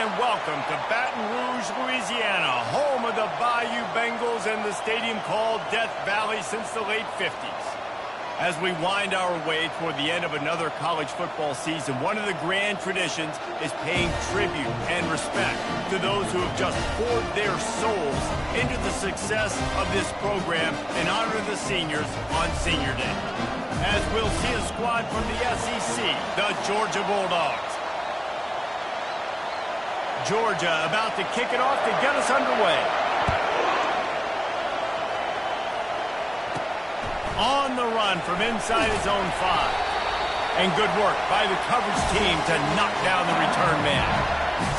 and welcome to Baton Rouge, Louisiana, home of the Bayou Bengals and the stadium called Death Valley since the late 50s. As we wind our way toward the end of another college football season, one of the grand traditions is paying tribute and respect to those who have just poured their souls into the success of this program and honor the seniors on Senior Day. As we'll see a squad from the SEC, the Georgia Bulldogs. Georgia about to kick it off to get us underway. On the run from inside his own 5. And good work by the coverage team to knock down the return man.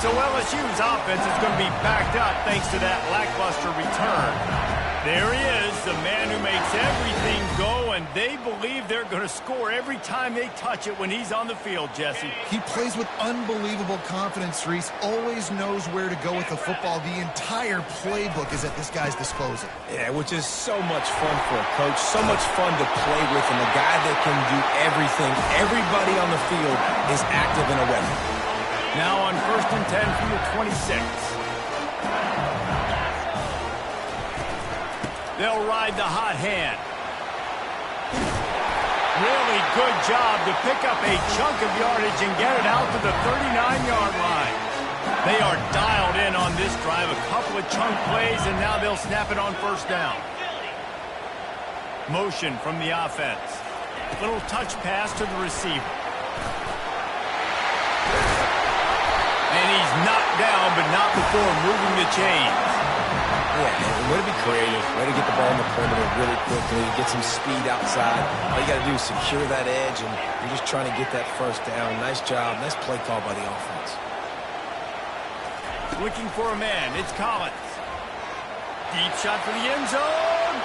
So LSU's offense is going to be backed up thanks to that lackluster return. There he is, the man who makes everything go, and they believe they're going to score every time they touch it when he's on the field, Jesse. He plays with unbelievable confidence, Reese. Always knows where to go with the football. The entire playbook is at this guy's disposal. Yeah, which is so much fun for a coach, so much fun to play with, and a guy that can do everything. Everybody on the field is active and a weapon. Now on 1st and 10 from the 26. They'll ride the hot hand. Really good job to pick up a chunk of yardage and get it out to the 39-yard line. They are dialed in on this drive. A couple of chunk plays, and now they'll snap it on 1st down. Motion from the offense. Little touch pass to the receiver. And he's knocked down, but not before moving the chains. Yeah, way to be creative, way to get the ball in the perimeter really quickly, get some speed outside. All you got to do is secure that edge, and you're just trying to get that 1st down. Nice job, nice play call by the offense. Looking for a man, it's Collins. Deep shot for the end zone.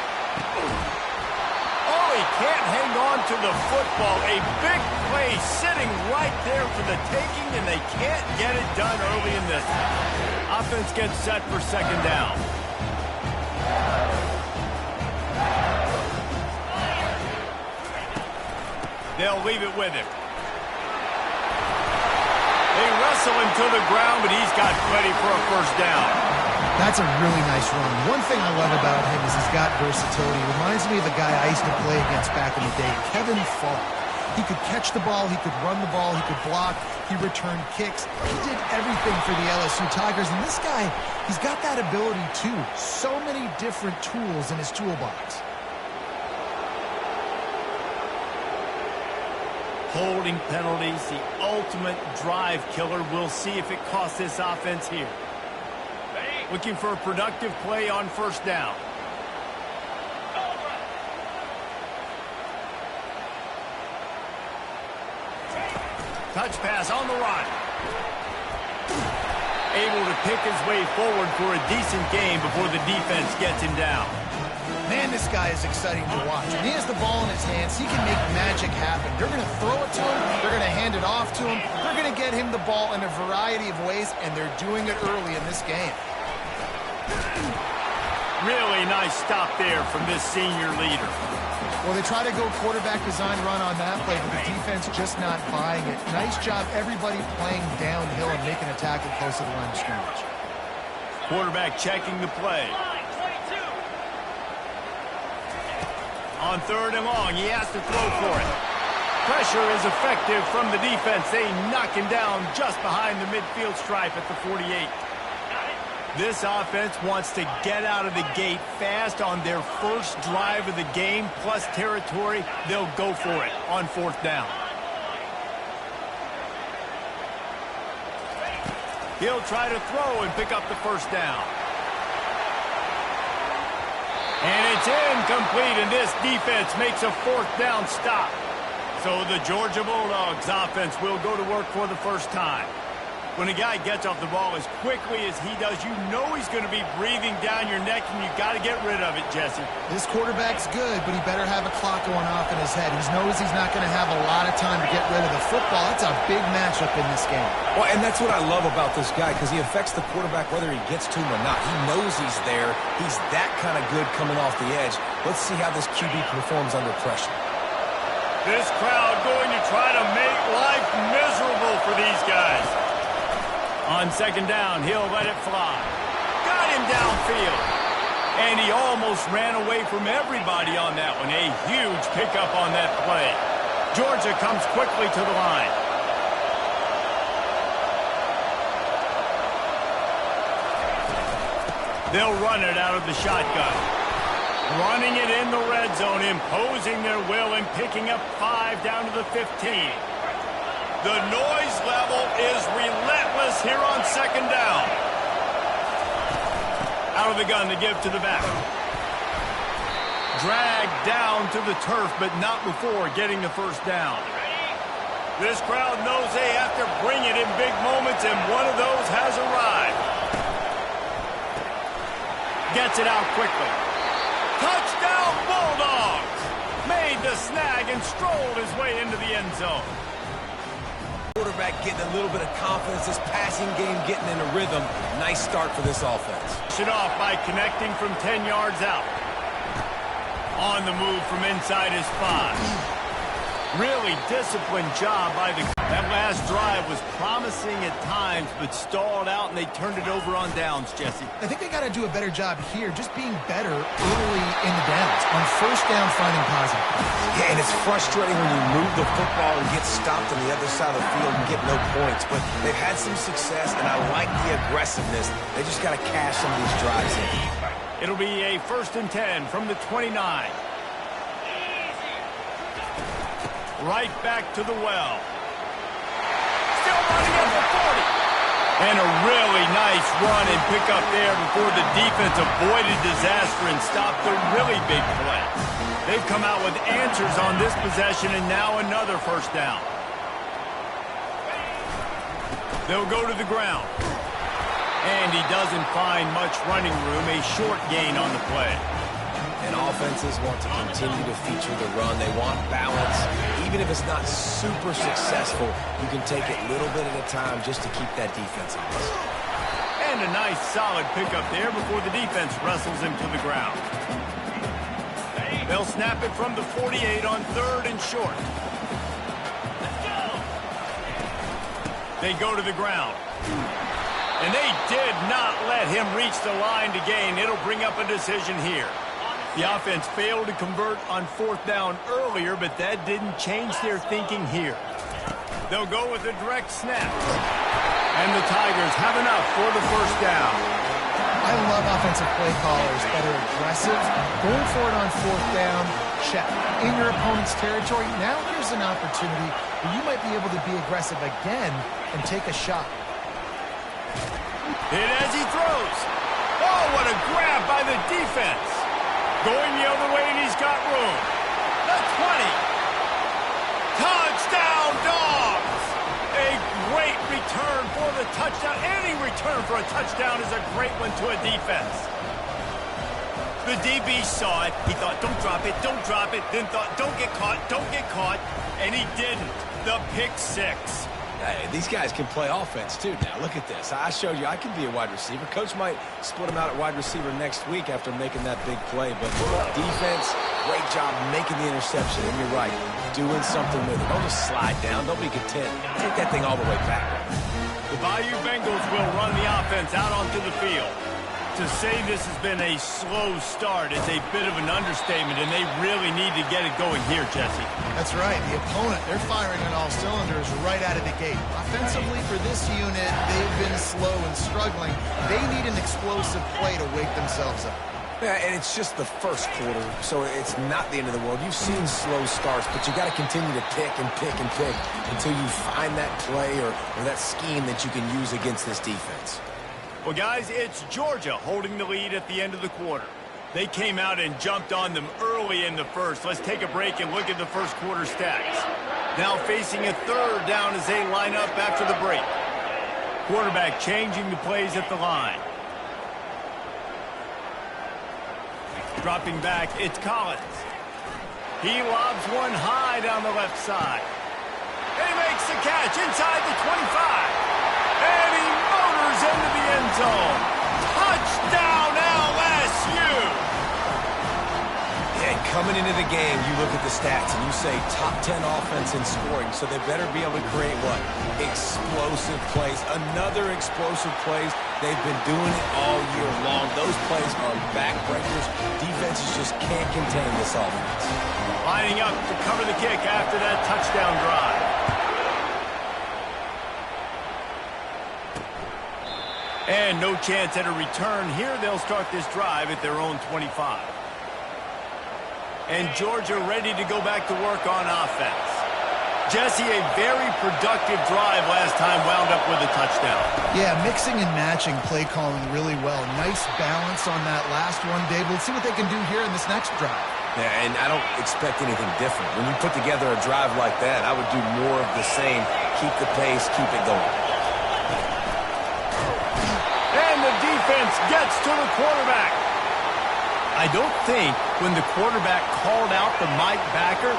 Oh, he can't hang on to the football. A big play sitting right there for the taking, and they can't get it done early in this one. Offense gets set for 2nd down. They'll leave it with him. They wrestle him to the ground, but he's got plenty for a 1st down. That's a really nice run. One thing I love about him is he's got versatility. Reminds me of a guy I used to play against back in the day, Kevin Falk. He could catch the ball, he could run the ball, he could block, he returned kicks. He did everything for the LSU Tigers, and this guy, he's got that ability too. So many different tools in his toolbox. Holding penalties, the ultimate drive killer. We'll see if it costs this offense here. Looking for a productive play on 1st down. Touch pass on the run. Able to pick his way forward for a decent game before the defense gets him down. Man, this guy is exciting to watch. When he has the ball in his hands, he can make magic happen. They're going to throw it to him. They're going to hand it off to him. They're going to get him the ball in a variety of ways, and they're doing it early in this game. Really nice stop there from this senior leader. Well, they try to go quarterback design run on that play, but the defense just not buying it. Nice job, everybody playing downhill and making a tackle close to the line of scrimmage. Quarterback checking the play. On 3rd and long, he has to throw for it. Pressure is effective from the defense. They knock him down just behind the midfield stripe at the 48. This offense wants to get out of the gate fast on their 1st drive of the game, plus territory. They'll go for it on 4th down. He'll try to throw and pick up the 1st down. And it's incomplete, and this defense makes a 4th down stop. So the Georgia Bulldogs offense will go to work for the 1st time. When a guy gets off the ball as quickly as he does, you know he's going to be breathing down your neck, and you've got to get rid of it, Jesse. This quarterback's good, but he better have a clock going off in his head. He knows he's not going to have a lot of time to get rid of the football. That's a big matchup in this game. Well, and that's what I love about this guy, because he affects the quarterback whether he gets to him or not. He knows he's there. He's that kind of good coming off the edge. Let's see how this QB performs under pressure. This crowd going to try to make life miserable for these guys. On second down, he'll let it fly. Got him downfield. And he almost ran away from everybody on that one. A huge pickup on that play. Georgia comes quickly to the line. They'll run it out of the shotgun. Running it in the red zone, imposing their will and picking up 5 down to the 15. The noise level is relentless here on second down. Out of the gun to give to the back. Dragged down to the turf, but not before getting the first down. This crowd knows they have to bring it in big moments, and one of those has arrived. Gets it out quickly. Touchdown Bulldogs! Made the snag and strolled his way into the end zone. Quarterback getting a little bit of confidence. This passing game getting in a rhythm. Nice start for this offense. It off by connecting from 10 yards out. On the move from inside his 5. Really disciplined job by the... That last drive was promising at times, but stalled out, and they turned it over on downs, Jesse. I think they got to do a better job here, just being better early in the downs. On first down, finding positive. Yeah, and it's frustrating when you move the football and get stopped on the other side of the field and get no points. But they've had some success, and I like the aggressiveness. They just got to cash some of these drives in. It'll be a 1st and 10 from the 29. Right back to the well. Still running at the 40. And a really nice run and pick up there before the defense avoided disaster and stopped the really big play. They've come out with answers on this possession, and now another first down. They'll go to the ground. And he doesn't find much running room, a short gain on the play. And offenses want to continue to feature the run. They want balance. Even if it's not super successful, you can take it little bit at a time just to keep that defense honest. And a nice solid pickup there before the defense wrestles him to the ground. They'll snap it from the 48 on 3rd and short. They go to the ground. And they did not let him reach the line to gain. It'll bring up a decision here. The offense failed to convert on 4th down earlier, but that didn't change their thinking here. They'll go with a direct snap. And the Tigers have enough for the first down. I love offensive play callers that are aggressive. Going for it on 4th down, check. In your opponent's territory, now here's an opportunity where you might be able to be aggressive again and take a shot. Hit as he throws. Oh, what a grab by the defense. Going the other way, and he's got room. The 20. Touchdown, Dogs! A great return for the touchdown. Any return for a touchdown is a great one to a defense. The DB saw it. He thought, don't drop it, don't drop it. Then thought, don't get caught, don't get caught. And he didn't. The pick 6. Hey, these guys can play offense, too. Now, look at this. I showed you I can be a wide receiver. Coach might split him out at wide receiver next week after making that big play. But defense, great job making the interception. And you're right, doing something with it. Don't just slide down. Don't be content. Take that thing all the way back. The Bayou Bengals will run the offense out onto the field. To say this has been a slow start is a bit of an understatement, and they really need to get it going here, Jesse. That's right. The opponent, they're firing on all cylinders right out of the gate. Offensively, for this unit, they've been slow and struggling. They need an explosive play to wake themselves up. Yeah, and it's just the first quarter, so it's not the end of the world. You've seen slow starts, but you got to continue to pick and pick and pick until you find that play or that scheme that you can use against this defense. Well, guys, it's Georgia holding the lead at the end of the quarter. They came out and jumped on them early in the first. Let's take a break and look at the first quarter stats. Now facing a 3rd down as they line up after the break. Quarterback changing the plays at the line. Dropping back, it's Collins. He lobs one high down the left side. And he makes the catch inside the 25. And he motors into the end zone. Touchdown, LSU! And coming Coming into the game, you look at the stats and you say top 10 offense in scoring, so they better be able to create what? Explosive plays. Another explosive plays. They've been doing it all year long. Those plays are backbreakers. Defenses just can't contain this offense. Lining up to cover the kick after that touchdown drive. And no chance at a return here. They'll start this drive at their own 25. And Georgia ready to go back to work on offense. Jesse, a very productive drive last time, wound up with a touchdown. Yeah, mixing and matching play calling really well. Nice balance on that last one, Dave. Let's see what they can do here in this next drive. Yeah, and I don't expect anything different. When you put together a drive like that, I would do more of the same. Keep the pace, keep it going. And the defense gets to the quarterback. I don't think when the quarterback called out the Mike backer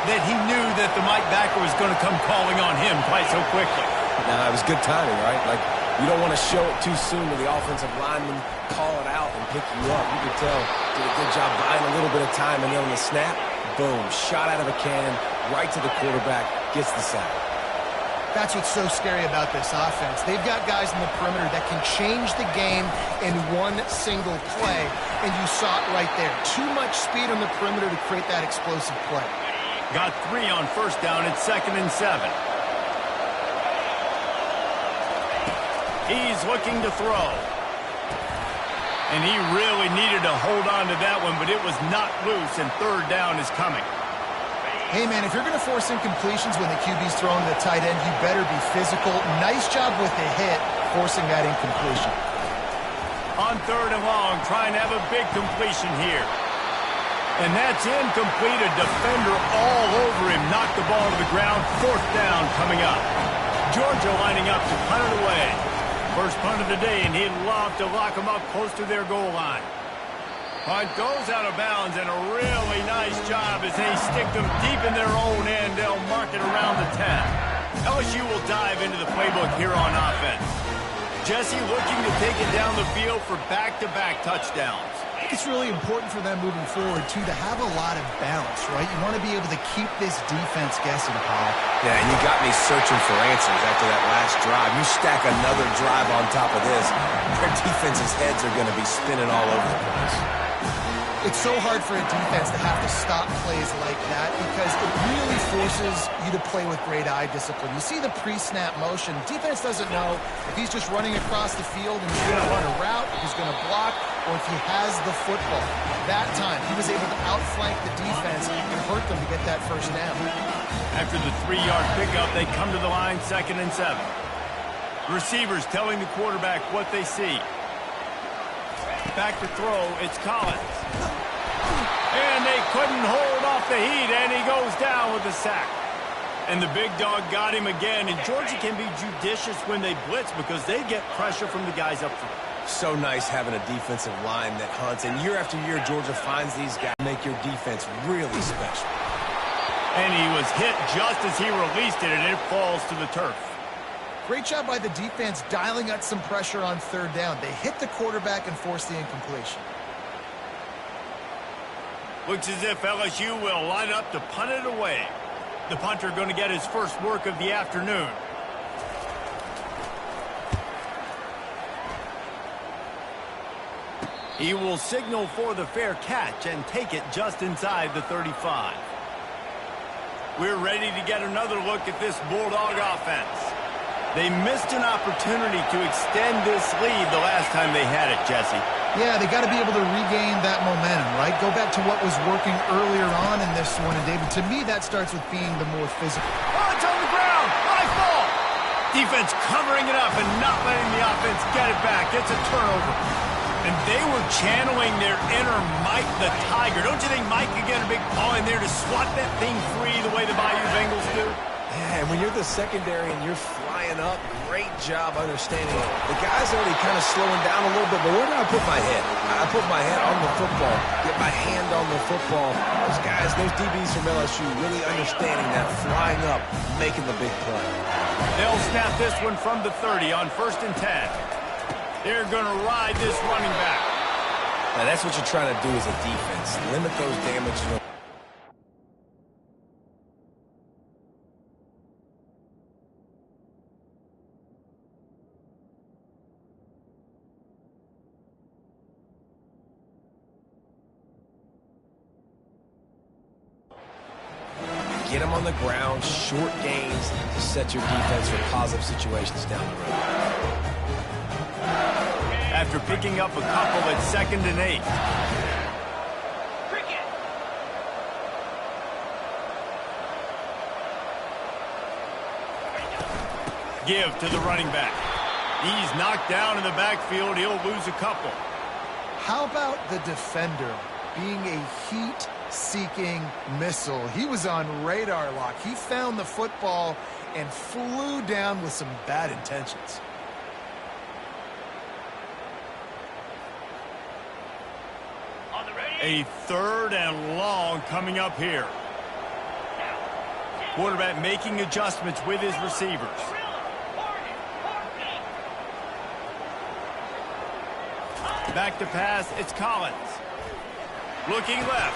that he knew that the Mike backer was going to come calling on him quite so quickly. Nah, it was good timing, right? Like, you don't want to show it too soon to the offensive lineman, call it out and pick you up. You could tell, did a good job buying a little bit of time, and then on the snap, boom, shot out of a cannon, right to the quarterback, gets the sack. That's what's so scary about this offense. They've got guys in the perimeter that can change the game in one single play, and you saw it right there. Too much speed on the perimeter to create that explosive play. Got 3 on first down. It's 2nd and 7. He's looking to throw. And he really needed to hold on to that one, but it was not loose, and 3rd down is coming. Hey, man, if you're going to force incompletions when the QB's throwing the tight end, you better be physical. Nice job with the hit, forcing that incompletion. On 3rd and long, trying to have a big completion here. And that's incomplete. A defender all over him. Knocked the ball to the ground. 4th down coming up. Georgia lining up to punt it away. First punt of the day, and he'd love to lock them up close to their goal line. Punt goes out of bounds, and a really nice job as they stick them deep in their own end. They'll mark it around the 10. LSU will dive into the playbook here on offense. Jesse looking to take it down the field for back-to-back touchdowns. It's really important for them moving forward, too, to have a lot of balance, right? You want to be able to keep this defense guessing, Paul. Yeah, and you got me searching for answers after that last drive. You stack another drive on top of this, their defense's heads are going to be spinning all over the place. It's so hard for a defense to have to stop plays like that because it really forces you to play with great eye discipline. You see the pre-snap motion. Defense doesn't know if he's just running across the field and he's going to run a route, if he's going to block, or if he has the football. That time, he was able to outflank the defense and hurt them to get that first down. After the 3-yard pickup, they come to the line, 2nd and 7. Receivers telling the quarterback what they see. Back to throw, it's Collins. And they couldn't hold off the heat, and he goes down with the sack. And the big dog got him again, and Georgia can be judicious when they blitz because they get pressure from the guys up front. So nice having a defensive line that hunts, and year after year, Georgia finds these guys make your defense really special. And he was hit just as he released it, and it falls to the turf. Great job by the defense dialing up some pressure on 3rd down. They hit the quarterback and forced the incompletion. Looks as if LSU will line up to punt it away. The punter going to get his first work of the afternoon. He will signal for the fair catch and take it just inside the 35. We're ready to get another look at this Bulldog offense. They missed an opportunity to extend this lead the last time they had it, Jesse. Yeah, they got to be able to regain that momentum, right? Go back to what was working earlier on in this one. And, David, to me, that starts with being the more physical. Oh, it's on the ground. High ball. Defense covering it up and not letting the offense get it back. It's a turnover. And they were channeling their inner Mike the Tiger. Don't you think Mike could get a big paw in there to swat that thing free the way the Bayou Bengals do? Yeah, and when you're the secondary and you're flying up, great job understanding it. The guy's already kind of slowing down a little bit, but where do I put my head? I put my head on the football, get my hand on the football. Those guys, those DBs from LSU really understanding that, flying up, making the big play. They'll snap this one from the 30 on 1st and 10. They're going to ride this running back. Now, that's what you're trying to do as a defense. Limit those damage. Get them on the ground, short gains to set your defense for positive situations down the road. After picking up a couple at 2nd and 8. Give to the running back. He's knocked down in the backfield. He'll lose a couple. How about the defender being a heat-seeking missile? He was on radar lock. He found the football and flew down with some bad intentions. A 3rd and long coming up here. Quarterback making adjustments with his receivers. Back to pass, it's Collins. Looking left.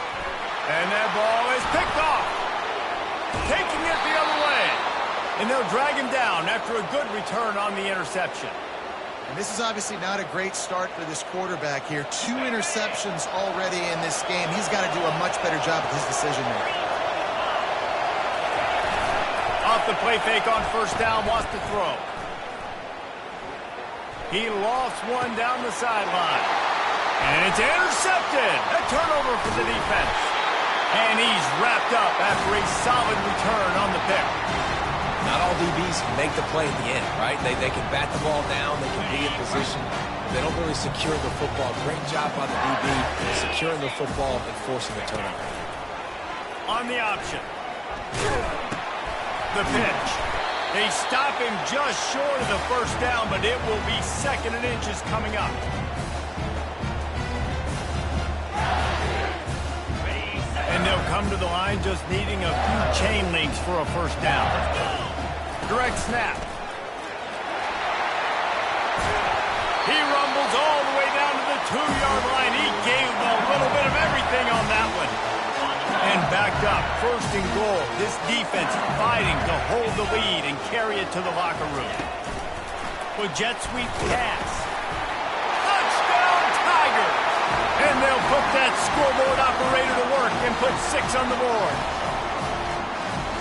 And that ball is picked off. Taking it the other way. And they'll drag him down after a good return on the interception. And this is obviously not a great start for this quarterback here. 2 interceptions already in this game. He's got to do a much better job with his decision-making. Off the play fake on 1st down, wants to throw. He lofts one down the sideline. And it's intercepted. A turnover for the defense. And he's wrapped up after a solid return on the pick. Not all DBs make the play at the end, right? They can bat the ball down, they can be in position. They don't really secure the football. Great job by the DB securing the football and forcing the turnover. On the option. The pitch. They stop him just short of the 1st down, but it will be 2nd and inches coming up. And they'll come to the line just needing a few chain links for a 1st down. Direct snap. He rumbles all the way down to the 2-yard line. He gave a little bit of everything on that one. And backed up, 1st and goal. This defense fighting to hold the lead and carry it to the locker room. With jet sweep pass. Touchdown Tigers! And they'll put that scoreboard operator to work and put 6 on the board.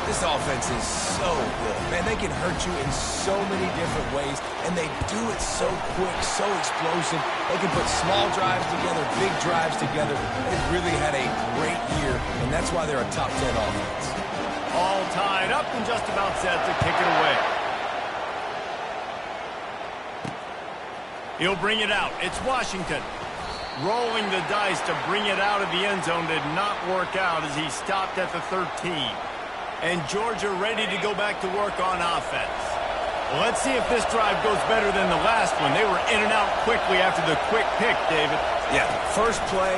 This offense is so good. Man, they can hurt you in so many different ways, and they do it so quick, so explosive. They can put small drives together, big drives together. They've really had a great year, and that's why they're a top 10 offense. All tied up and just about set to kick it away. He'll bring it out. It's Washington. Rolling the dice to bring it out of the end zone did not work out as he stopped at the 13. And Georgia ready to go back to work on offense. Well, let's see if this drive goes better than the last one. They were in and out quickly after the quick pick, David. Yeah, first play,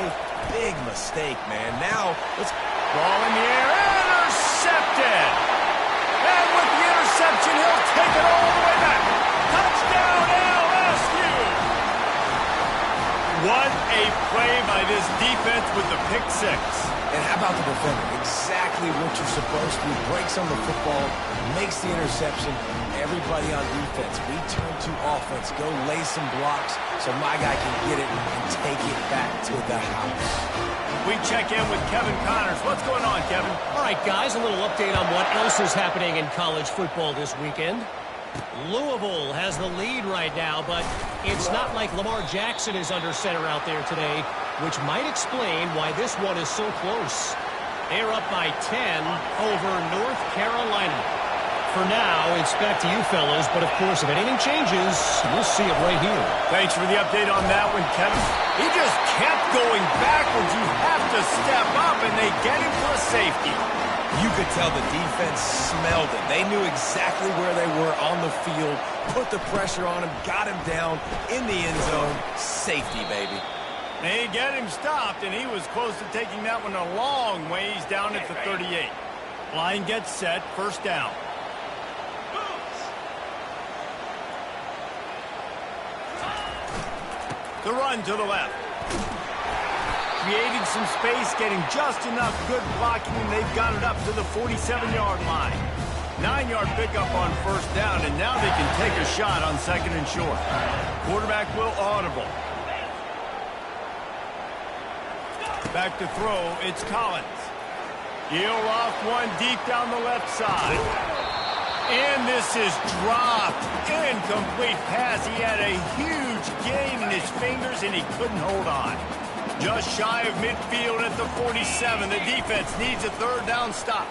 big mistake, man. Now, let's... Ball in the air, intercepted! And with the interception, he'll take it all the way back. Touchdown, LSU! What a play by this defense with the pick 6. And how about the defender? Exactly what you're supposed to do. Breaks on the football, makes the interception. Everybody on defense, we turn to offense. Go lay some blocks so my guy can get it and take it back to the house. We check in with Kevin Connors. What's going on, Kevin? All right, guys, a little update on what else is happening in college football this weekend. Louisville has the lead right now, but it's not like Lamar Jackson is under center out there today, which might explain why this one is so close. They're up by 10 over North Carolina. For now, it's back to you fellas, but of course, if anything changes, you'll see it right here. Thanks for the update on that one, Kevin. He just kept going backwards. You have to step up, and they get him for a safety. You could tell the defense smelled it. They knew exactly where they were on the field, put the pressure on him, got him down in the end zone. Safety, baby. They get him stopped, and he was close to taking that one a long ways down at the 38. Line gets set, 1st down. The run to the left. Creating some space, getting just enough good blocking, and they've got it up to the 47-yard line. 9-yard pickup on 1st down, and now they can take a shot on 2nd and short. Quarterback will audible. Back to throw, it's Collins. He'll off one deep down the left side. And this is dropped. Incomplete pass. He had a huge gain in his fingers, and he couldn't hold on. Just shy of midfield at the 47. The defense needs a third down stop.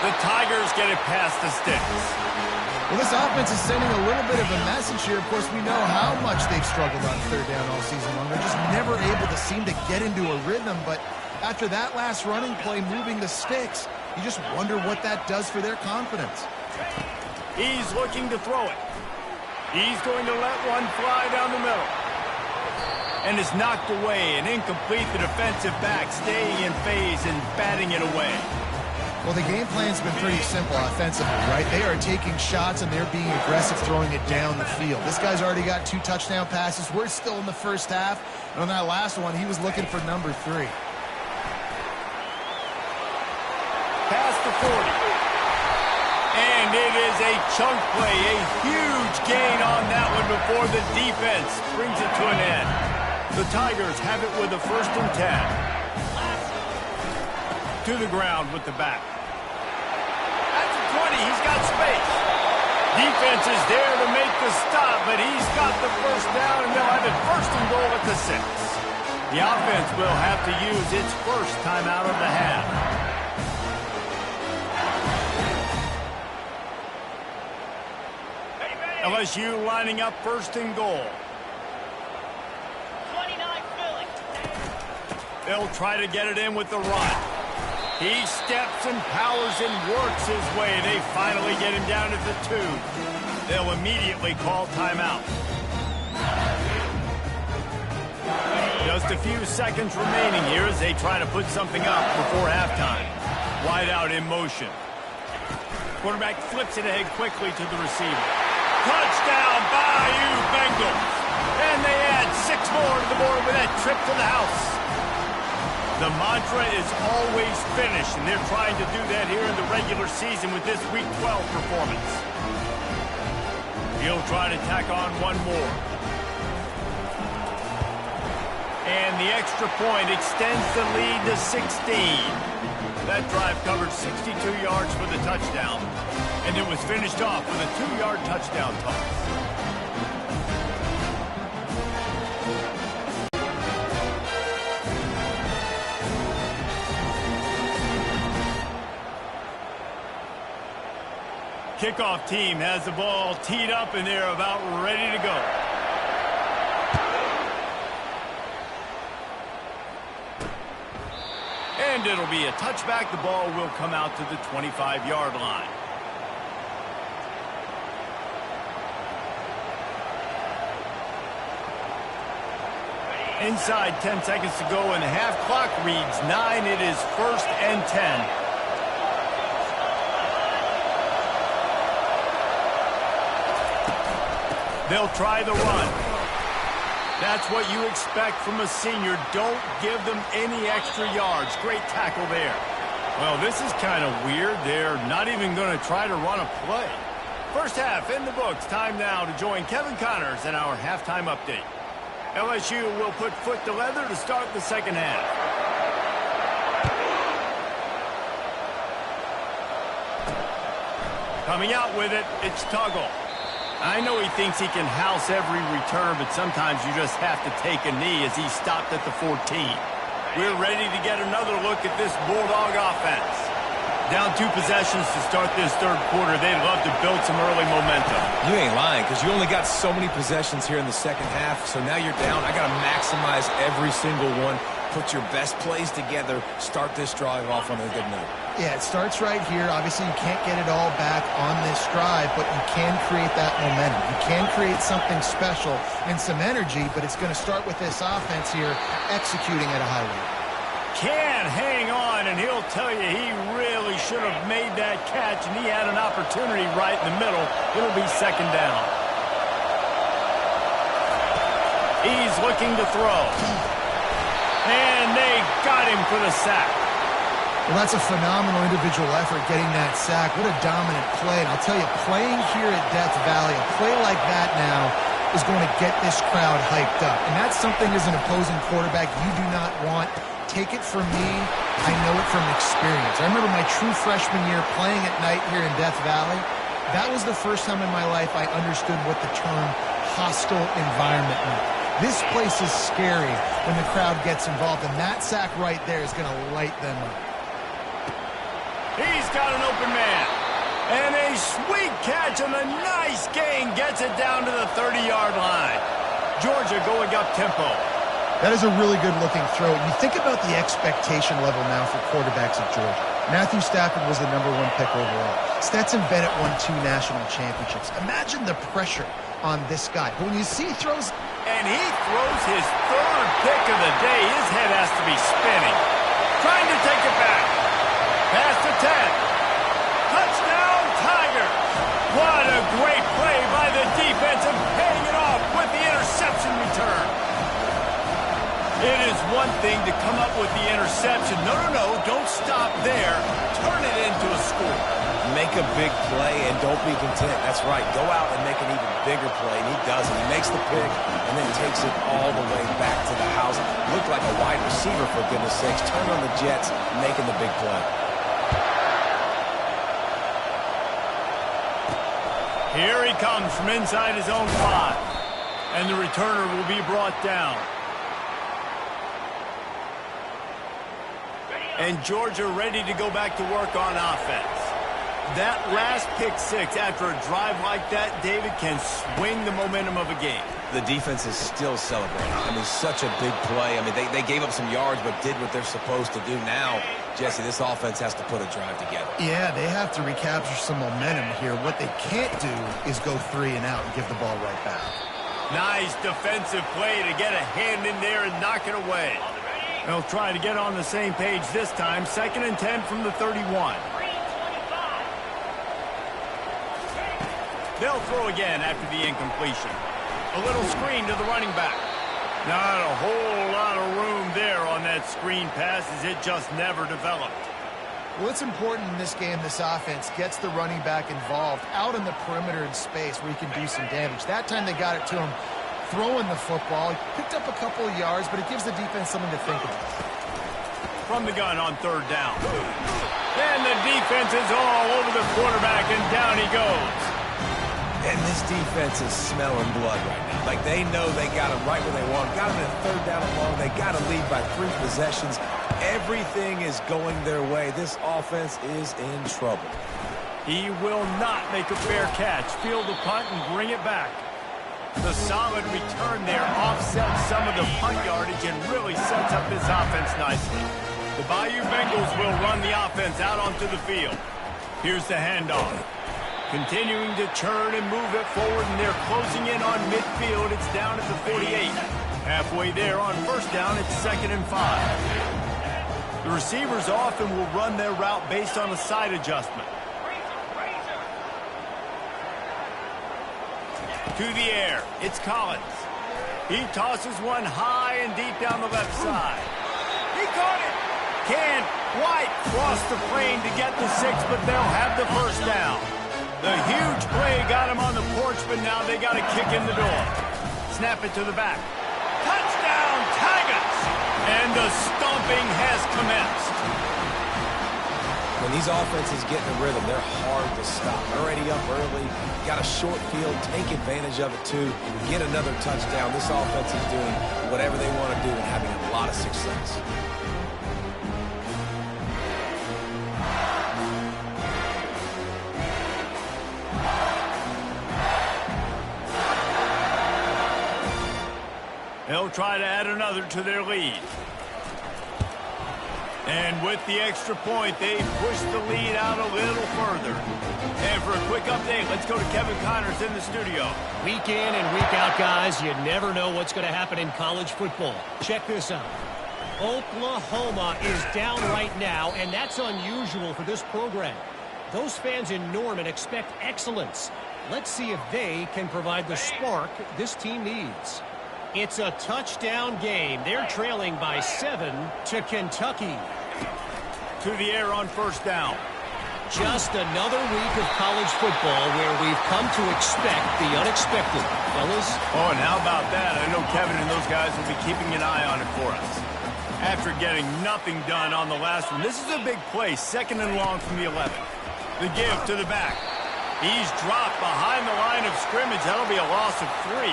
The Tigers get it past the sticks. Well, this offense is sending a little bit of a message here. Of course, we know how much they've struggled on third down all season long. They're just never able to seem to get into a rhythm. But after that last running play moving the sticks, you just wonder what that does for their confidence. He's looking to throw it. He's going to let one fly down the middle. And is knocked away and incomplete. The defensive back staying in phase and batting it away. Well, the game plan's been pretty simple offensively, right? They are taking shots and they're being aggressive throwing it down the field. This guy's already got 2 touchdown passes. We're still in the first half. And on that last one, he was looking for number 3. Past the 40. And it is a chunk play, a huge gain on that one before the defense brings it to an end. The Tigers have it with a 1st and 10. To the ground with the back. At the 20, he's got space. Defense is there to make the stop, but he's got the 1st down, and they'll have it 1st and goal at the 6. The offense will have to use its 1st timeout of the half. LSU lining up 1st and goal. 29 Philly. They'll try to get it in with the run. He steps and powers and works his way. They finally get him down to the 2. They'll immediately call timeout. Just a few seconds remaining here as they try to put something up before halftime. Wide out in motion. Quarterback flips it ahead quickly to the receiver. Touchdown, Bayou Bengals. And they add 6 more to the board with that trip to the house. The mantra is always finish, and they're trying to do that here in the regular season with this Week 12 performance. He'll try to tack on one more. And the extra point extends the lead to 16. That drive covered 62 yards for the touchdown, and it was finished off with a 2-yard touchdown toss. Kickoff team has the ball teed up, and they're about ready to go. And it'll be a touchback. The ball will come out to the 25-yard line. Inside 10 seconds to go, and the half clock reads 9. It is 1st and 10. They'll try the run. That's what you expect from a senior. Don't give them any extra yards. Great tackle there. Well, this is kind of weird. They're not even going to try to run a play. First half in the books. Time now to join Kevin Connors in our halftime update. LSU will put foot to leather to start the second half. Coming out with it, it's Tuggle. I know he thinks he can house every return, but sometimes you just have to take a knee as he stopped at the 14. We're ready to get another look at this Bulldog offense. Down 2 possessions to start this third quarter. They'd love to build some early momentum. You ain't lying, because you only got so many possessions here in the second half, so now you're down. I got to maximize every single one. Put your best plays together. Start this drive off on a good note. Yeah, it starts right here. Obviously, you can't get it all back on this drive, but you can create that momentum. You can create something special and some energy, but it's going to start with this offense here executing at a high rate. Can hang on, and he'll tell you he really should have made that catch, and he had an opportunity right in the middle. It'll be second down. He's looking to throw. And they got him for the sack. Well, that's a phenomenal individual effort getting that sack. What a dominant play. And I'll tell you, playing here at Death Valley, a play like that now is going to get this crowd hyped up. And that's something as an opposing quarterback you do not want take it from me, I know it from experience. I remember my true freshman year playing at night here in Death Valley. That was the first time in my life I understood what the term hostile environment meant. This place is scary when the crowd gets involved, and that sack right there is going to light them up. He's got an open man. And a sweet catch and a nice gain gets it down to the 30-yard line. Georgia going up tempo. That is a really good-looking throw. You think about the expectation level now for quarterbacks at Georgia. Matthew Stafford was the #1 pick overall. Stetson Bennett won 2 national championships. Imagine the pressure on this guy. But when you see throws... And he throws his 3rd pick of the day. His head has to be spinning. Trying to take it back. Pass to 10. Touchdown, Tigers. What a great play by the defense and paying it off with the interception return. It is one thing to come up with the interception. No, don't stop there. Turn it into a score. Make a big play and don't be content. That's right. Go out and make an even bigger play, and he does it. He makes the pick and then takes it all the way back to the house. Looked like a wide receiver, for goodness sakes. Turn on the Jets, making the big play. Here he comes from inside his own 5. And the returner will be brought down. And Georgia ready to go back to work on offense. That last pick 6 after a drive like that, David, can swing the momentum of a game. The defense is still celebrating. I mean, such a big play. I mean, they gave up some yards but did what they're supposed to do. Now, Jesse, this offense has to put a drive together. Yeah, they have to recapture some momentum here. What they can't do is go 3 and out and give the ball right back. Nice defensive play to get a hand in there and knock it away. They'll try to get on the same page this time. 2nd and 10 from the 31. They'll throw again after the incompletion. A little screen to the running back. Not a whole lot of room there on that screen pass as it just never developed. Well, it's important in this game this offense gets the running back involved out in the perimeter in space where he can do some damage. That time they got it to him throwing the football. He picked up a couple of yards, but it gives the defense something to think about. From the gun on 3rd down. And the defense is all over the quarterback, and down he goes. And this defense is smelling blood right now. Like, they know they got him right where they want him. Got him in 3rd down and long. They got to lead by 3 possessions. Everything is going their way. This offense is in trouble. He will not make a fair catch. Field the punt and bring it back. The solid return there offsets some of the punt yardage and really sets up this offense nicely. The Bayou Bengals will run the offense out onto the field. Here's the handoff. Continuing to turn and move it forward, and they're closing in on midfield. It's down at the 48. Halfway there on 1st down, it's 2nd and 5. The receivers often will run their route based on a side adjustment. To the air, it's Collins. He tosses one high and deep down the left side. He caught it. Can White cross the plane to get the 6, but they'll have the 1st down. The huge play got him on the porch, but now they got a kick in the door. Snap it to the back. Touchdown, Tigers! And the stomping has commenced. When these offenses get in a rhythm, they're hard to stop. Already up early, got a short field, take advantage of it too, get another touchdown. This offense is doing whatever they want to do and having a lot of success. They'll try to add another to their lead. And with the extra point, they push the lead out a little further. And for a quick update, let's go to Kevin Connors in the studio. Week in and week out, guys, you never know what's going to happen in college football. Check this out. Oklahoma is down right now, and that's unusual for this program. Those fans in Norman expect excellence. Let's see if they can provide the spark this team needs. It's a touchdown game. They're trailing by 7 to Kentucky. To the air on 1st down. Just another week of college football where we've come to expect the unexpected, fellas. Oh, and how about that? I know Kevin and those guys will be keeping an eye on it for us. After getting nothing done on the last one, this is a big play, 2nd and long from the 11. The give to the back. He's dropped behind the line of scrimmage. That'll be a loss of 3.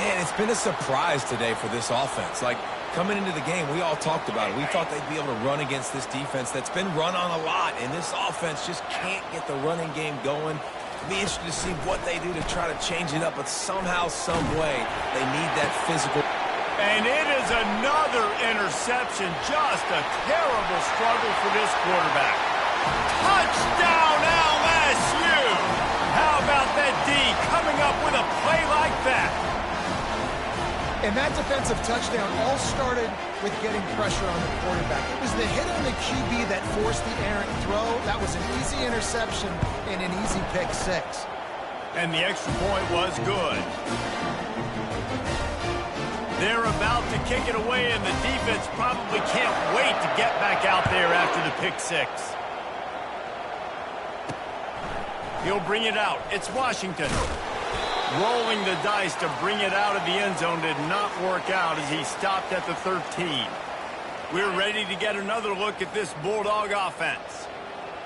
Man, it's been a surprise today for this offense. Like, coming into the game, we all talked about it. We thought they'd be able to run against this defense that's been run on a lot, and this offense just can't get the running game going. It'll be interesting to see what they do to try to change it up, but somehow, some way, they need that physical. And it is another interception. Just a terrible struggle for this quarterback. Touchdown, LSU! How about that D coming up with a play like that? And that defensive touchdown all started with getting pressure on the quarterback. It was the hit on the QB that forced the errant throw. That was an easy interception and an easy pick 6. And the extra point was good. They're about to kick it away, and the defense probably can't wait to get back out there after the pick 6. He'll bring it out. It's Washington. Rolling the dice to bring it out of the end zone did not work out as he stopped at the 13. We're ready to get another look at this Bulldog offense.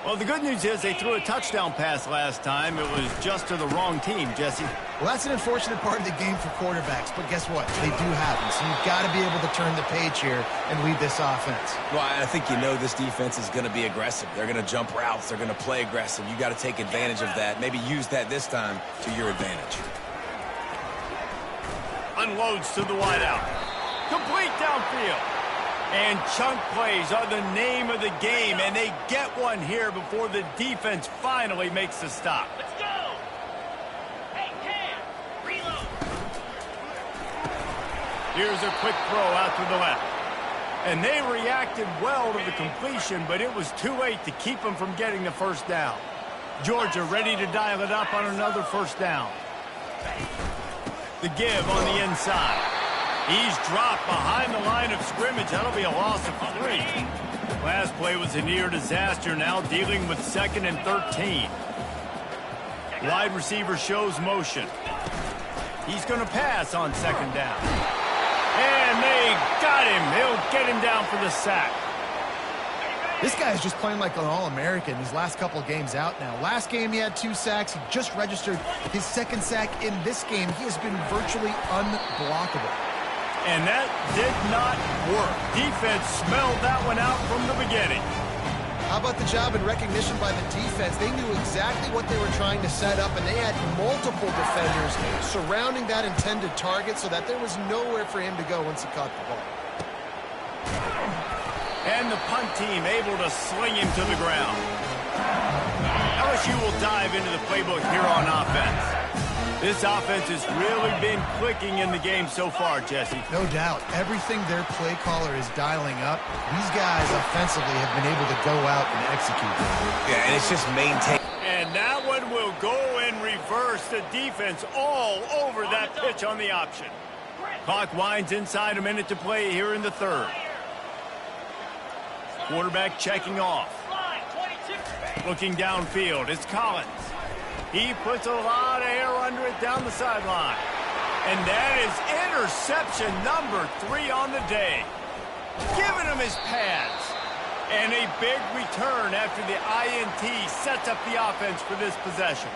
Well, the good news is they threw a touchdown pass last time. It was just to the wrong team, Jesse. Well, that's an unfortunate part of the game for quarterbacks, but guess what? They do happen, so you've got to be able to turn the page here and lead this offense. Well, I think you know this defense is going to be aggressive. They're going to jump routes. They're going to play aggressive. You got to take advantage of that. Maybe use that this time to your advantage. Unloads to the wideout. Complete downfield. And chunk plays are the name of the game, and they get one here before the defense finally makes the stop. Let's go! Hey, Cam, reload! Here's a quick throw out to the left. And they reacted well to the completion, but it was too late to keep them from getting the first down. Georgia ready to dial it up on another first down. The give on the inside. He's dropped behind the line of scrimmage. That'll be a loss of 3. Last play was a near disaster, now dealing with 2nd and 13. Wide receiver shows motion. He's going to pass on 2nd down. And they got him. They'll get him down for the sack. This guy is just playing like an All-American these last couple of games out now. Last game he had 2 sacks. He just registered his 2nd sack in this game. He has been virtually unblockable. And that did not work. Defense smelled that one out from the beginning. How about the job and recognition by the defense? They knew exactly what they were trying to set up, and they had multiple defenders surrounding that intended target so that there was nowhere for him to go once he caught the ball. And the punt team able to sling him to the ground. LSU will dive into the playbook here on offense. This offense has really been clicking in the game so far, Jesse. No doubt. Everything their play caller is dialing up, these guys offensively have been able to go out and execute. Yeah, and it's just maintain. And that one will go in reverse. The defense all over that pitch on the option. Clock winds inside, a minute to play here in the 3rd. Quarterback checking off. Looking downfield, it's Collins. He puts a lot of air under it down the sideline. And that is interception number 3 on the day. Giving him his pads. And a big return after the INT sets up the offense for this possession.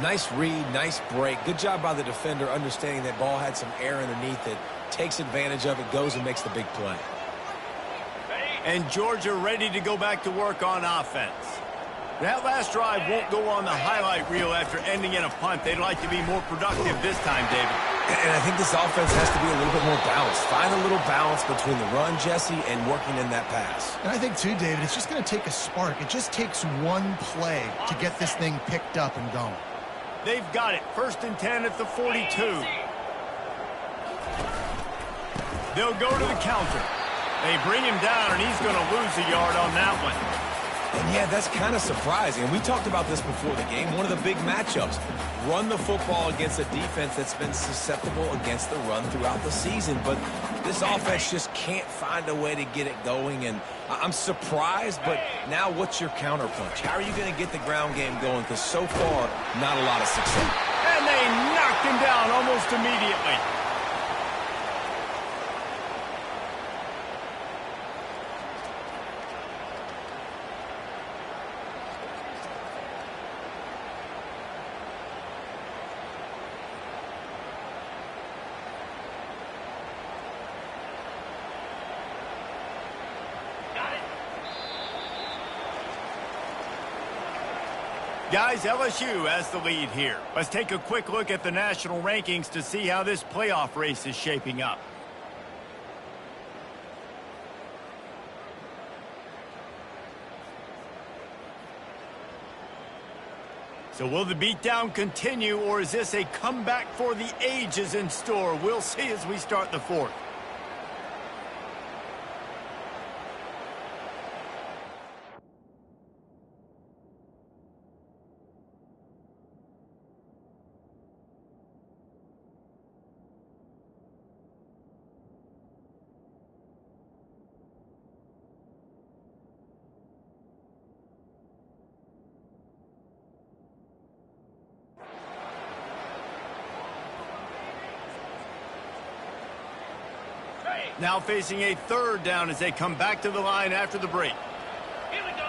Nice read, nice break. Good job by the defender understanding that ball had some air underneath it. Takes advantage of it, goes and makes the big play. And Georgia ready to go back to work on offense. That last drive won't go on the highlight reel after ending in a punt. They'd like to be more productive this time, David. And I think this offense has to be a little bit more balanced. Find a little balance between the run, Jesse, and working in that pass. And I think, too, David, it's just going to take a spark. It just takes one play to get this thing picked up and going. They've got it. 1st and 10 at the 42. They'll go to the counter. They bring him down, and he's going to lose a yard on that one. And yeah, that's kind of surprising. And we talked about this before the game. One of the big matchups. Run the football against a defense that's been susceptible against the run throughout the season. But this offense just can't find a way to get it going. And I'm surprised, but now what's your counterpunch? How are you going to get the ground game going? Because so far, not a lot of success. And they knocked him down almost immediately. Guys, LSU has the lead here. Let's take a quick look at the national rankings to see how this playoff race is shaping up. So will the beatdown continue, or is this a comeback for the ages in store? We'll see as we start the fourth. Now facing a third down as they come back to the line after the break. Here we go.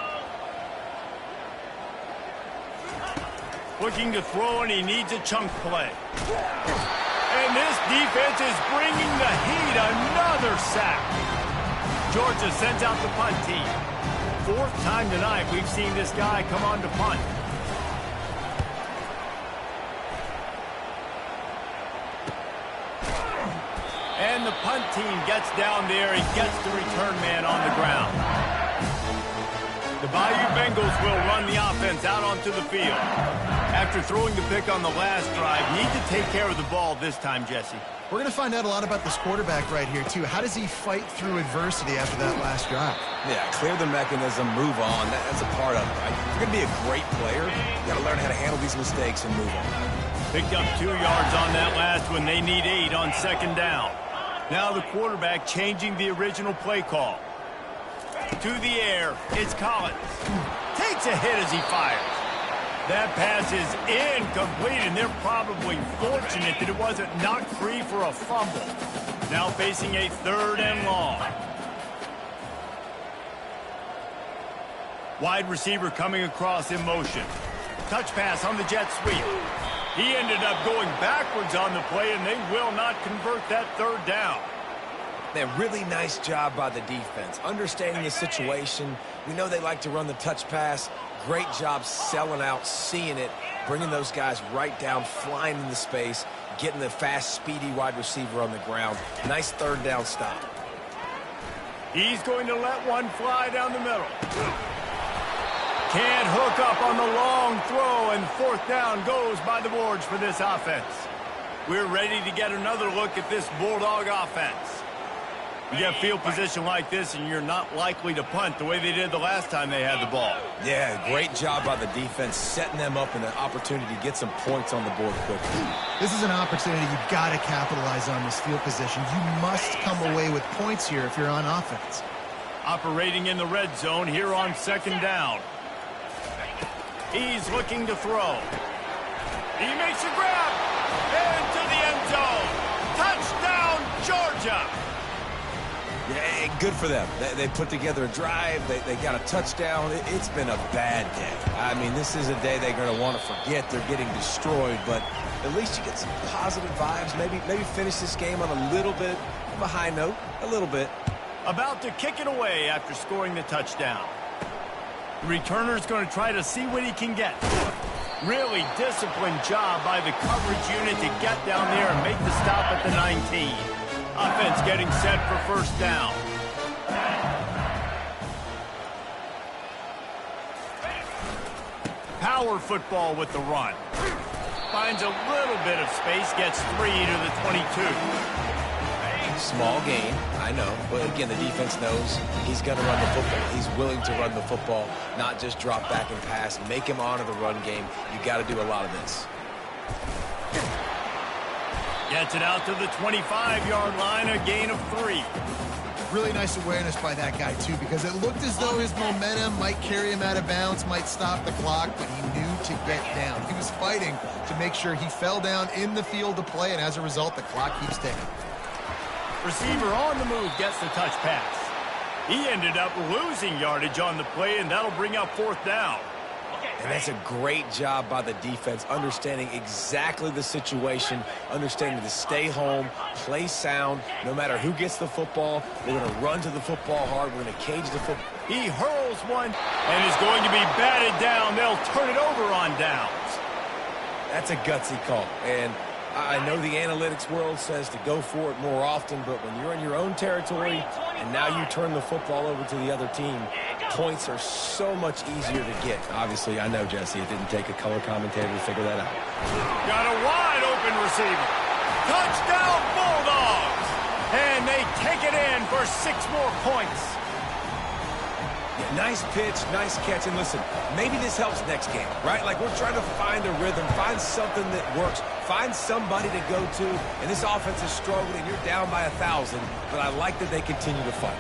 Looking to throw, and he needs a chunk play. And this defense is bringing the heat. Another sack. Georgia sends out the punt team. Fourth time tonight we've seen this guy come on to punt. And the punt team gets down there and gets the return man on the ground. The Bayou Bengals will run the offense out onto the field. After throwing the pick on the last drive, need to take care of the ball this time, Jesse. We're going to find out a lot about this quarterback right here, too. How does he fight through adversity after that last drive? Yeah, clear the mechanism, move on. That's a part of it, right? If you're going to be a great player, you got to learn how to handle these mistakes and move on. Picked up 2 yards on that last one. They need 8 on second down. Now the quarterback changing the original play call. To the air, it's Collins. Takes a hit as he fires. That pass is incomplete, and they're probably fortunate that it wasn't knocked free for a fumble. Now facing a third and long. Wide receiver coming across in motion. Touch pass on the jet sweep. He ended up going backwards on the play, and they will not convert that third down. A really nice job by the defense, understanding the situation. We know they like to run the touch pass. Great job selling out, seeing it, bringing those guys right down, flying into space, getting the fast, speedy wide receiver on the ground. Nice third down stop. He's going to let one fly down the middle. Can't hook up on the long throw, and fourth down goes by the boards for this offense. We're ready to get another look at this Bulldog offense. You get field position like this, and you're not likely to punt the way they did the last time they had the ball. Yeah, great job by the defense, setting them up in an opportunity to get some points on the board quickly. This is an opportunity you've got to capitalize on this field position. You must come away with points here if you're on offense. Operating in the red zone here on second down. He's looking to throw. He makes a grab. Into the end zone. Touchdown, Georgia. Yeah, good for them. They put together a drive. They got a touchdown. It's been a bad day. I mean, this is a day they're going to want to forget. They're getting destroyed, but at least you get some positive vibes. Maybe finish this game on a little bit of a high note, a little bit. About to kick it away after scoring the touchdown. The returner's going to try to see what he can get. Really disciplined job by the coverage unit to get down there and make the stop at the 19. Offense getting set for first down. Power football with the run. Finds a little bit of space, gets 3 to the 22. Small gain, I know, but again, the defense knows he's going to run the football. He's willing to run the football, not just drop back and pass, make him honor the run game. You got to do a lot of this. Gets it out to the 25-yard line, a gain of 3. Really nice awareness by that guy, too, because it looked as though his momentum might carry him out of bounds, might stop the clock, but he knew to get down. He was fighting to make sure he fell down in the field to play, and as a result, the clock keeps ticking. Receiver on the move gets the touch pass. He ended up losing yardage on the play, and that'll bring up fourth down. Okay, And that's a great job by the defense, understanding exactly the situation, understanding to stay home, play sound. No matter who gets the football, we're going to run to the football hard. We're going to cage the football. He hurls one and is going to be batted down. They'll turn it over on downs. That's a gutsy call. And I know the analytics world says to go for it more often, but when you're in your own territory and now you turn the football over to the other team, points are so much easier to get. Obviously, I know, Jesse, it didn't take a color commentator to figure that out. Got a wide open receiver. Touchdown Bulldogs! And they take it in for 6 more points. Nice pitch, nice catch, and listen, maybe this helps next game, right? Like we're trying to find a rhythm, find something that works, find somebody to go to, and this offense is struggling, you're down by 1,000, but I like that they continue to fight.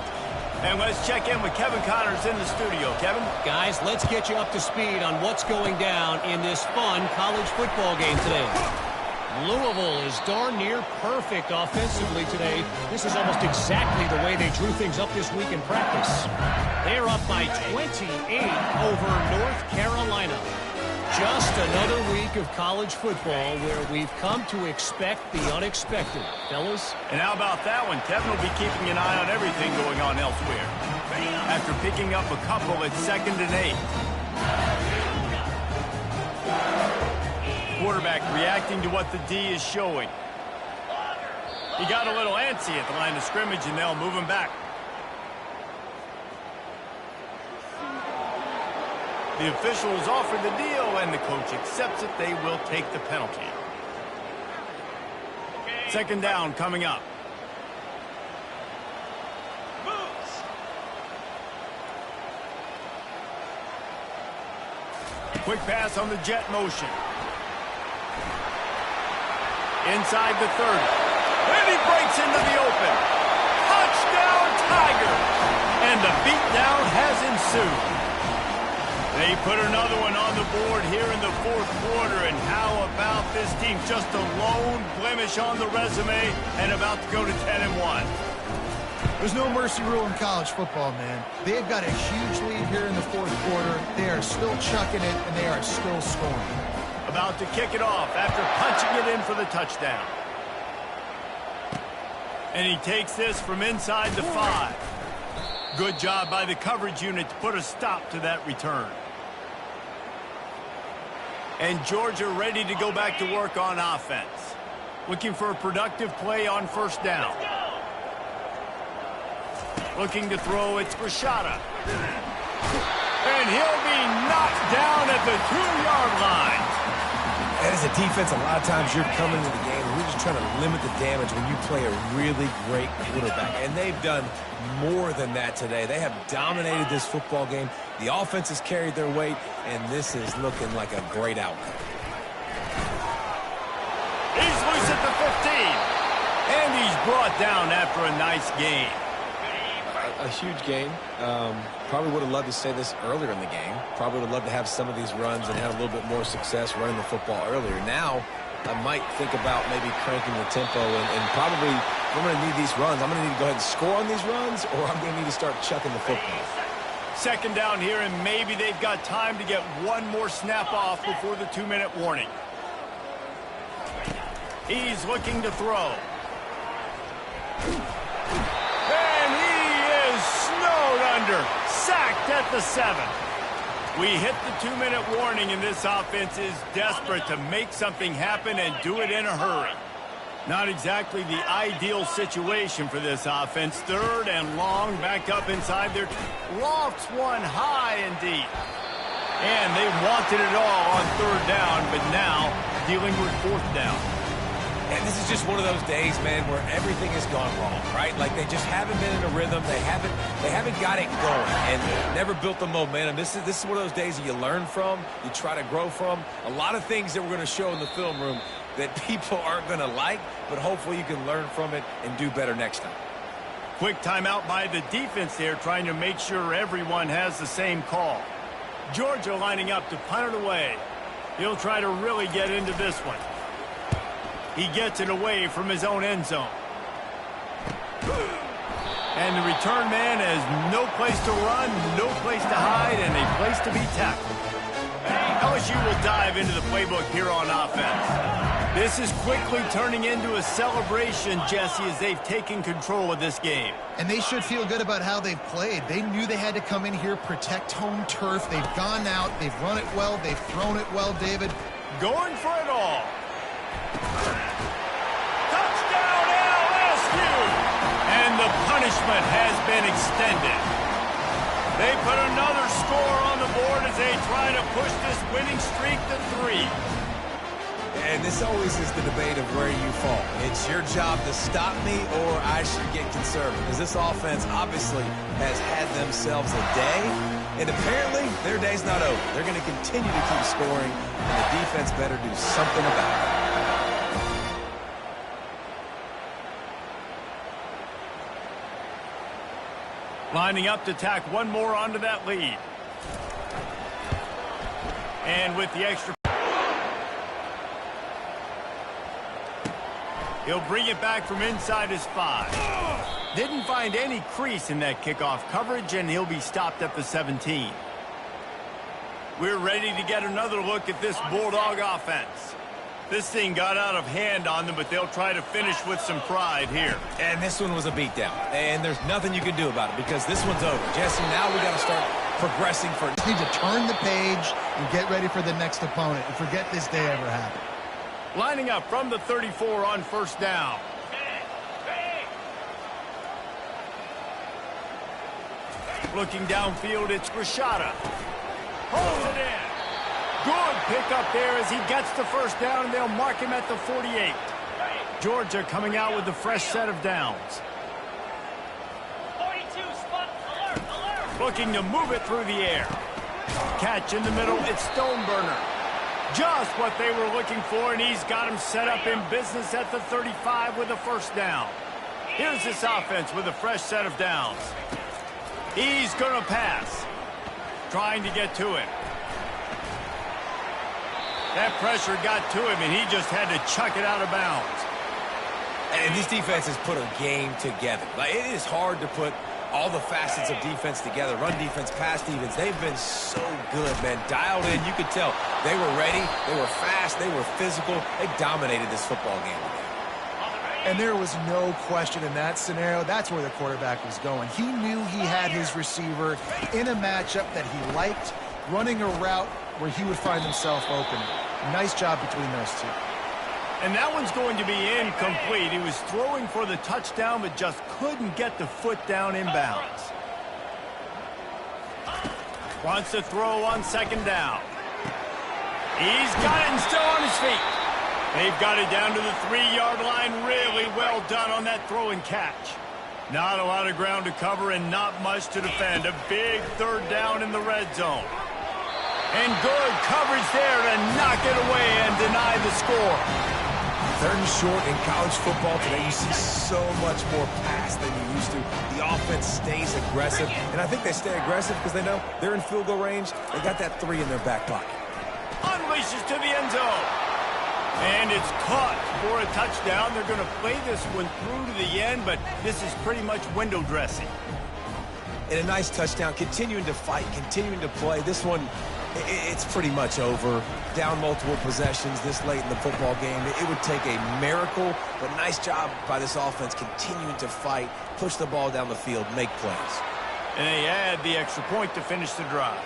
And let's check in with Kevin Connors in the studio. Kevin? Guys, let's get you up to speed on what's going down in this fun college football game today. Louisville is darn near perfect offensively today. This is almost exactly the way they drew things up this week in practice. They're up by 28 over North Carolina. Just another week of college football where we've come to expect the unexpected. Fellas? And how about that one? Kevin will be keeping an eye on everything going on elsewhere. After picking up a couple at 2nd and 8. Quarterback reacting to what the D is showing. He got a little antsy at the line of scrimmage, and they'll move him back. The officials offer the deal, and the coach accepts it. They will take the penalty. 2nd down coming up. Quick pass on the jet motion. Inside the 30. And he breaks into the open. Touchdown, Tigers! And the beatdown has ensued. They put another one on the board here in the 4th quarter. And how about this team? Just a lone blemish on the resume and about to go to 10-1. There's no mercy rule in college football, man. They've got a huge lead here in the 4th quarter. They are still chucking it, and they are still scoring. About to kick it off after punching it in for the touchdown. And he takes this from inside the 5. Good job by the coverage unit to put a stop to that return. And Georgia ready to go back to work on offense. Looking for a productive play on 1st down. Looking to throw, it's Rashada. And he'll be knocked down at the 2-yard line. And as a defense, a lot of times you're coming into the game and we're just trying to limit the damage when you play a really great quarterback. And they've done more than that today. They have dominated this football game. The offense has carried their weight, and this is looking like a great outcome. He's loose at the 15. And he's brought down after a nice gain. A huge game. Probably would have loved to say this earlier in the game. Probably would have loved to have some of these runs and have a little bit more success running the football earlier. Now, I might think about maybe cranking the tempo and probably, if I'm going to need these runs, I'm going to need to go ahead and score on these runs, or I'm going to need to start chucking the football. 2nd down here, and maybe they've got time to get one more snap off before the 2-minute warning. He's looking to throw. Under, sacked at the 7. We hit the 2-minute warning, and this offense is desperate to make something happen and do it in a hurry. Not exactly the ideal situation for this offense. 3rd and long, back up inside their lofts one high and deep. And they wanted it all on 3rd down, but now dealing with 4th down. And this is just one of those days, man, where everything has gone wrong, right? Like they just haven't been in a rhythm. They haven't got it going and never built the momentum. This is one of those days that you learn from, you try to grow from. A lot of things that we're going to show in the film room that people aren't going to like, but hopefully you can learn from it and do better next time. Quick timeout by the defense there, trying to make sure everyone has the same call. Georgia lining up to punt it away. He'll try to really get into this one. He gets it away from his own end zone. And the return man has no place to run, no place to hide, and a place to be tackled. LSU will dive into the playbook here on offense. This is quickly turning into a celebration, Jesse, as they've taken control of this game. And they should feel good about how they've played. They knew they had to come in here, protect home turf. They've gone out, they've run it well, they've thrown it well, David. Going for it all. Touchdown, LSU! And the punishment has been extended. They put another score on the board as they try to push this winning streak to 3. And this always is the debate of where you fall. It's your job to stop me or I should get conservative. Because this offense obviously has had themselves a day. And apparently their day's not over. They're going to continue to keep scoring. And the defense better do something about it. Lining up to tack one more onto that lead. And with the extra... He'll bring it back from inside his 5. Didn't find any crease in that kickoff coverage, and he'll be stopped at the 17. We're ready to get another look at this Bulldog offense. This thing got out of hand on them, but they'll try to finish with some pride here. And this one was a beatdown. And there's nothing you can do about it because this one's over. Jesse, now we got to start progressing for... Just need to turn the page and get ready for the next opponent and forget this day ever happened. Lining up from the 34 on first down. Looking downfield, it's Rashada. Holds it in. Good pickup there as he gets the first down, and they'll mark him at the 48. Georgia coming out with a fresh set of downs. 42, spot, alert. Looking to move it through the air. Catch in the middle, it's Stoneburner. Just what they were looking for, and he's got him set up in business at the 35 with a first down. Here's this offense with a fresh set of downs. He's going to pass. Trying to get to him. That pressure got to him, and he just had to chuck it out of bounds. And these defenses put a game together. Like, it is hard to put all the facets of defense together. Run defense, pass defense. They've been so good, man. Dialed in. You could tell they were ready. They were fast. They were physical. They dominated this football game today. And there was no question in that scenario. That's where the quarterback was going. He knew he had his receiver in a matchup that he liked, running a route where he would find himself open. Nice job between those two. And that one's going to be incomplete. He was throwing for the touchdown, but just couldn't get the foot down inbounds. Wants to throw on second down. He's got it and still on his feet. They've got it down to the 3-yard line. Really well done on that throw and catch. Not a lot of ground to cover and not much to defend. A big third down in the red zone. And good coverage there to knock it away and deny the score. Third and short in college football today, you see so much more pass than you used to. The offense stays aggressive, and I think they stay aggressive because they know they're in field goal range. They got that 3 in their back pocket. Unleashes to the end zone. And it's caught for a touchdown. They're going to play this one through to the end, but this is pretty much window dressing. And a nice touchdown, continuing to fight, continuing to play. This one, it's pretty much over. Down multiple possessions this late in the football game. It would take a miracle, but nice job by this offense continuing to fight, push the ball down the field, make plays. And they add the extra point to finish the drive.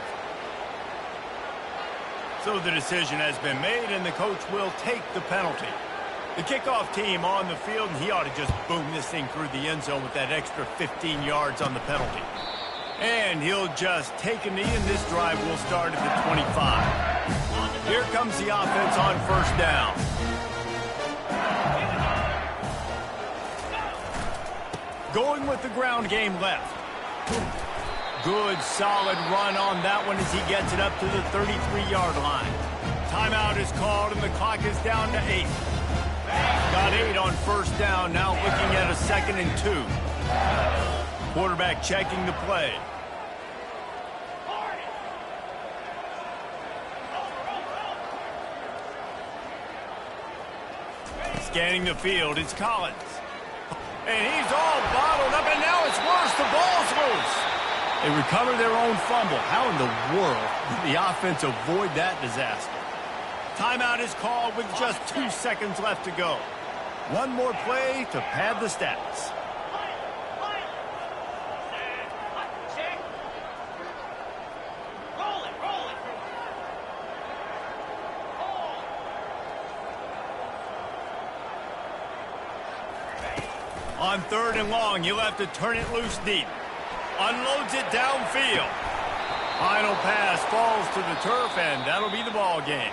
So the decision has been made, and the coach will take the penalty. The kickoff team on the field, and he ought to just boom this thing through the end zone with that extra 15 yards on the penalty. And he'll just take a knee, and this drive will start at the 25. Here comes the offense on first down. Going with the ground game left. Good, solid run on that one as he gets it up to the 33-yard line. Timeout is called, and the clock is down to 8. Got 8 on first down, now looking at a 2nd and 2. Quarterback checking the play. Scanning the field, it's Collins. And he's all bottled up, and now it's worse. The ball's loose. They recover their own fumble. How in the world did the offense avoid that disaster? Timeout is called with just 2 seconds left to go. One more play to pad the stats. On 3rd and long, you'll have to turn it loose deep. Unloads it downfield. Final pass falls to the turf, and that'll be the ball game.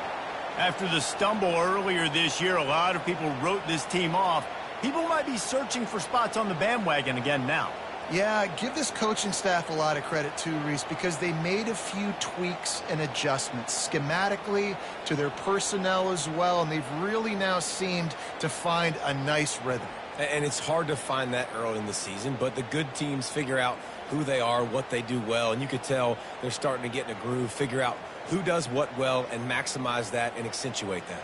After the stumble earlier this year, a lot of people wrote this team off. People might be searching for spots on the bandwagon again now. Yeah, give this coaching staff a lot of credit too, Reese, because they made a few tweaks and adjustments schematically to their personnel as well, and they've really now seemed to find a nice rhythm. And it's hard to find that early in the season, but the good teams figure out who they are, what they do well, and you could tell they're starting to get in a groove, figure out who does what well, and maximize that and accentuate that.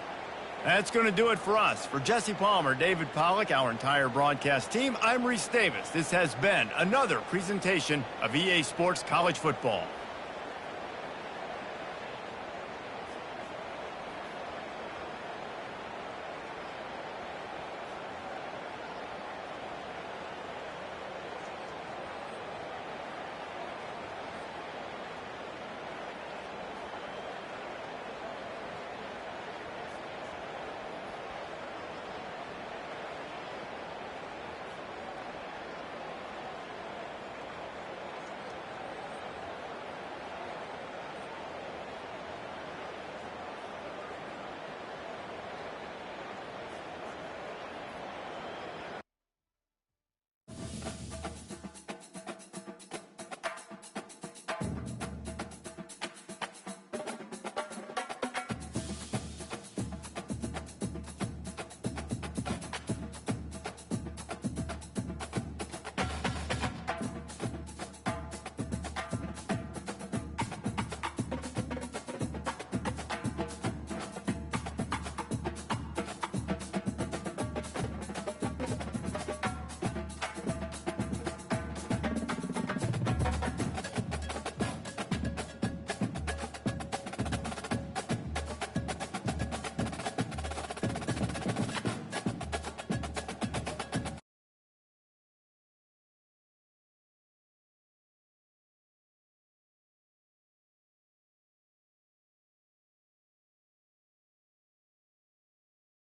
That's going to do it for us. For Jesse Palmer, David Pollack, our entire broadcast team, I'm Reese Davis. This has been another presentation of EA Sports College Football.